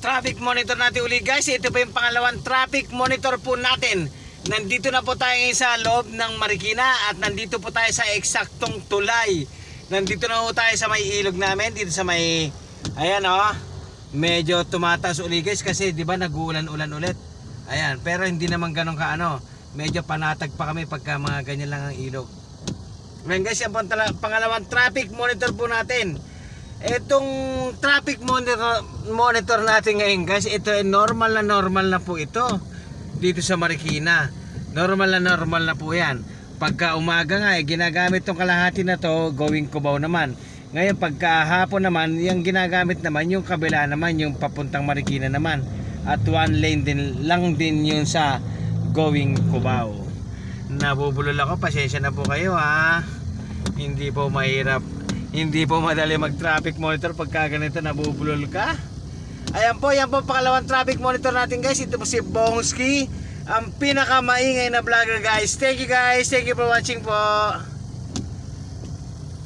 traffic monitor natin uli guys. Ito po yung pangalawang traffic monitor po natin. Nandito na po tayo ngayon sa loob ng Marikina at nandito po tayo sa eksaktong tulay. Nandito na po tayo sa may ilog namin, dito sa may, ayan medyo tumataas uli guys kasi di ba nag-uulan-ulan ulit. Ayan, pero hindi naman ganun kaano. Medyo panatag pa kami pagka mga ganyan lang ang ilog. Ngayon guys, yung pangalawang traffic monitor po natin. Itong traffic monitor natin ngayon guys, ito ay normal na po ito dito sa Marikina. Normal na po yan. Pagka umaga nga ginagamit tong kalahati na to going Cubao naman. Ngayon pagka hapon naman, yung ginagamit naman yung kabila naman, yung papuntang Marikina naman. At one lane lang din yun sa going Cubao. Nabubulol ako, pasensya na po kayo ha. Hindi po mahirap, hindi po madali mag traffic monitor pagka ganito nabubulol ka. Ayan po, yan po pangalawang traffic monitor natin guys. Ito po si Bongski, ang pinakamaingay na vlogger guys. Thank you guys, thank you for watching po.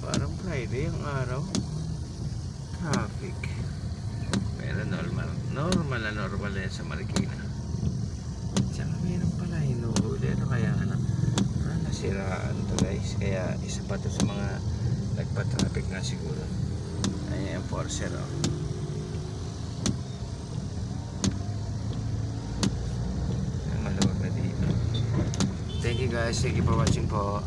Parang Friday ang araw. Traffic. Pero normal na yan sa Marikina. Tsaka meron pala hinuhuli. Ano kaya nasiraan to guys. Kaya isa pa to sa mga nagpa-traffic na siguro. Ayan yung enforcer maluwag na dito. Thank you guys, thank you for watching po.